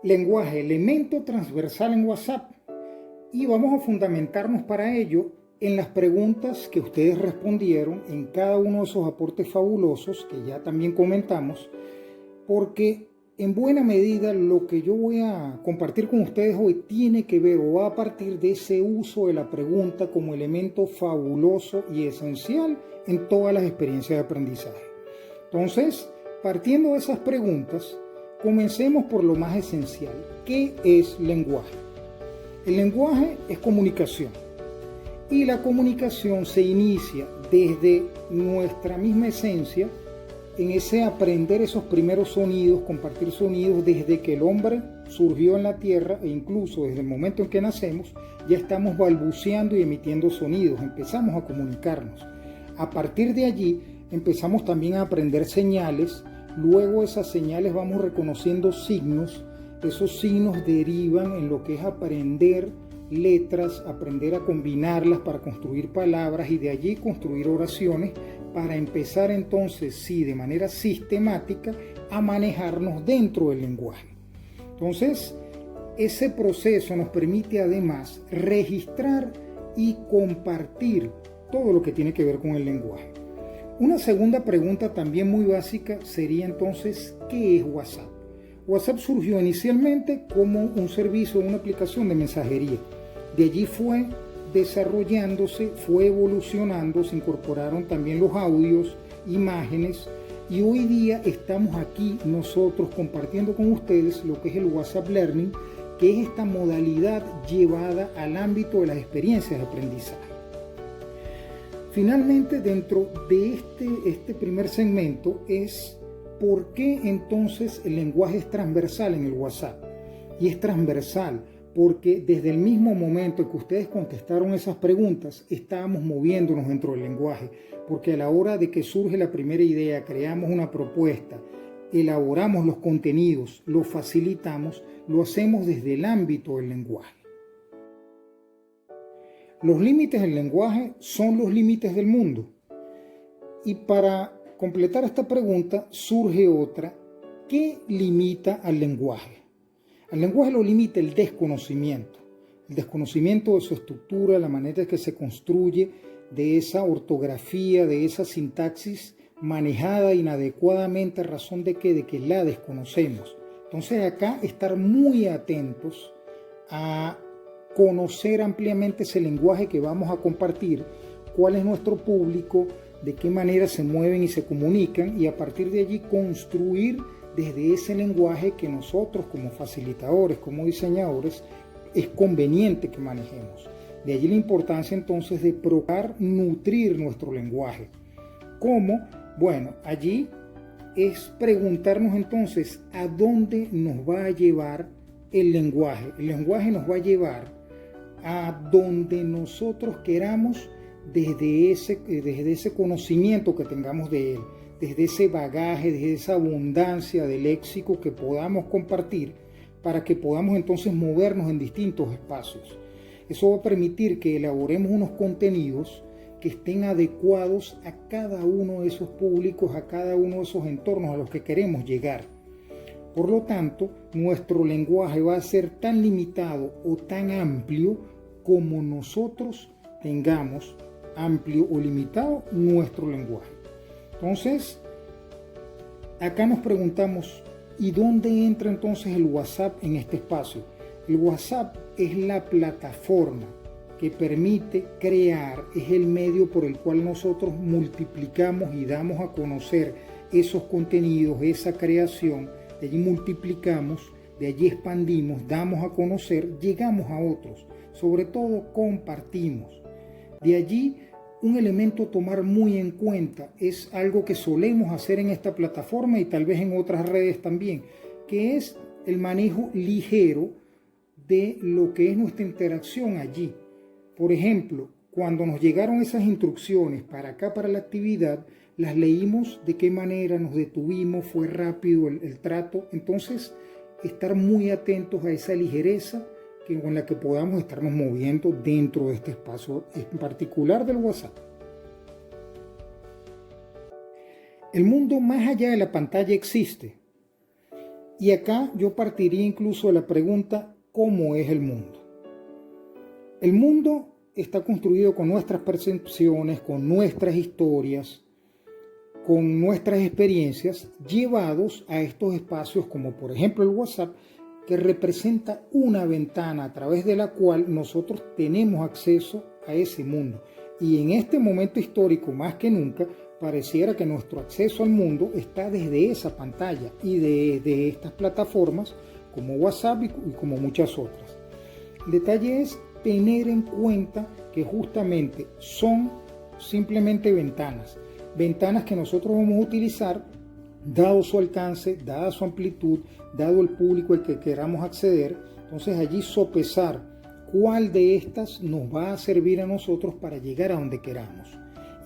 Lenguaje, elemento transversal en WhatsApp. Y vamos a fundamentarnos para ello en las preguntas que ustedes respondieron en cada uno de esos aportes fabulosos que ya también comentamos, porque en buena medida lo que yo voy a compartir con ustedes hoy tiene que ver o va a partir de ese uso de la pregunta como elemento fabuloso y esencial en todas las experiencias de aprendizaje. Entonces, partiendo de esas preguntas, comencemos por lo más esencial. ¿Qué es lenguaje? El lenguaje es comunicación y la comunicación se inicia desde nuestra misma esencia en ese aprender esos primeros sonidos, compartir sonidos desde que el hombre surgió en la tierra e incluso desde el momento en que nacemos ya estamos balbuceando y emitiendo sonidos, empezamos a comunicarnos. A partir de allí empezamos también a aprender señales, luego esas señales vamos reconociendo signos, esos signos derivan en lo que es aprender letras, aprender a combinarlas para construir palabras y de allí construir oraciones para empezar entonces, sí, de manera sistemática a manejarnos dentro del lenguaje. Entonces, ese proceso nos permite además registrar y compartir todo lo que tiene que ver con el lenguaje. Una segunda pregunta también muy básica sería entonces, ¿qué es WhatsApp? WhatsApp surgió inicialmente como un servicio, una aplicación de mensajería. De allí fue desarrollándose, fue evolucionando, se incorporaron también los audios, imágenes y hoy día estamos aquí nosotros compartiendo con ustedes lo que es el WhatsApp Learning, que es esta modalidad llevada al ámbito de las experiencias de aprendizaje. Finalmente, dentro de este primer segmento es ¿por qué entonces el lenguaje es transversal en el WhatsApp? Y es transversal porque desde el mismo momento en que ustedes contestaron esas preguntas, estábamos moviéndonos dentro del lenguaje, porque a la hora de que surge la primera idea, creamos una propuesta, elaboramos los contenidos, lo facilitamos, lo hacemos desde el ámbito del lenguaje. Los límites del lenguaje son los límites del mundo. Y para completar esta pregunta surge otra. ¿Qué limita al lenguaje? Al lenguaje lo limita el desconocimiento de su estructura, la manera en que se construye, de esa ortografía, de esa sintaxis manejada inadecuadamente a razón de que la desconocemos. Entonces acá estar muy atentos a conocer ampliamente ese lenguaje que vamos a compartir, cuál es nuestro público, de qué manera se mueven y se comunican y a partir de allí construir desde ese lenguaje que nosotros como facilitadores, como diseñadores, es conveniente que manejemos. De allí la importancia entonces de procurar nutrir nuestro lenguaje. ¿Cómo? Bueno, allí es preguntarnos entonces a dónde nos va a llevar el lenguaje. El lenguaje nos va a llevar a donde nosotros queramos desde ese conocimiento que tengamos de él, desde ese bagaje, desde esa abundancia de léxico que podamos compartir para que podamos entonces movernos en distintos espacios. Eso va a permitir que elaboremos unos contenidos que estén adecuados a cada uno de esos públicos, a cada uno de esos entornos a los que queremos llegar. Por lo tanto, nuestro lenguaje va a ser tan limitado o tan amplio como nosotros tengamos amplio o limitado nuestro lenguaje. Entonces, acá nos preguntamos, ¿y dónde entra entonces el WhatsApp en este espacio? El WhatsApp es la plataforma que permite crear, es el medio por el cual nosotros multiplicamos y damos a conocer esos contenidos, esa creación, de allí multiplicamos, de allí expandimos, damos a conocer, llegamos a otros, sobre todo compartimos. De allí un elemento a tomar muy en cuenta es algo que solemos hacer en esta plataforma y tal vez en otras redes también, que es el manejo ligero de lo que es nuestra interacción allí. Por ejemplo, cuando nos llegaron esas instrucciones para acá, para la actividad, las leímos de qué manera, nos detuvimos, fue rápido el trato. Entonces, estar muy atentos a esa ligereza con la que podamos estarnos moviendo dentro de este espacio en particular del WhatsApp. El mundo más allá de la pantalla existe. Y acá yo partiría incluso de la pregunta, ¿cómo es el mundo? El mundo está construido con nuestras percepciones, con nuestras historias, con nuestras experiencias, llevados a estos espacios como por ejemplo el WhatsApp, que representa una ventana a través de la cual nosotros tenemos acceso a ese mundo. Y en este momento histórico, más que nunca, pareciera que nuestro acceso al mundo está desde esa pantalla y de estas plataformas como WhatsApp y como muchas otras. El detalle es tener en cuenta que justamente son simplemente ventanas que nosotros vamos a utilizar dado su alcance, dada su amplitud, dado el público al que queramos acceder. Entonces allí sopesar cuál de estas nos va a servir a nosotros para llegar a donde queramos.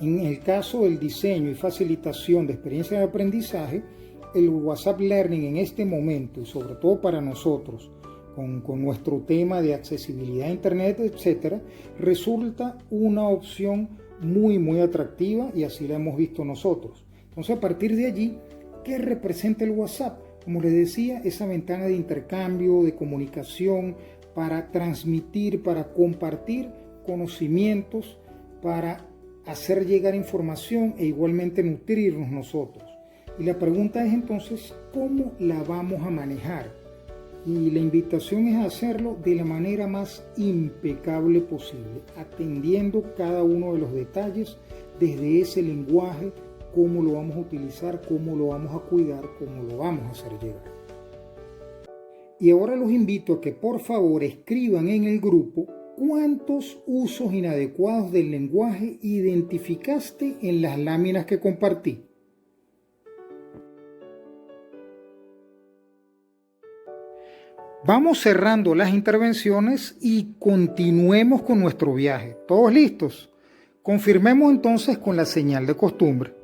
En el caso del diseño y facilitación de experiencias de aprendizaje, el WhatsApp Learning en este momento, y sobre todo para nosotros, con nuestro tema de accesibilidad a Internet, etc., resulta una opción muy atractiva y así la hemos visto nosotros. Entonces, a partir de allí, ¿qué representa el WhatsApp? Como les decía, esa ventana de intercambio, de comunicación, para transmitir, para compartir conocimientos, para hacer llegar información e igualmente nutrirnos nosotros. Y la pregunta es entonces, ¿cómo la vamos a manejar? Y la invitación es hacerlo de la manera más impecable posible, atendiendo cada uno de los detalles desde ese lenguaje, cómo lo vamos a utilizar, cómo lo vamos a cuidar, cómo lo vamos a hacer llegar. Y ahora los invito a que por favor escriban en el grupo cuántos usos inadecuados del lenguaje identificaste en las láminas que compartí. Vamos cerrando las intervenciones y continuemos con nuestro viaje. ¿Todos listos? Confirmemos entonces con la señal de costumbre.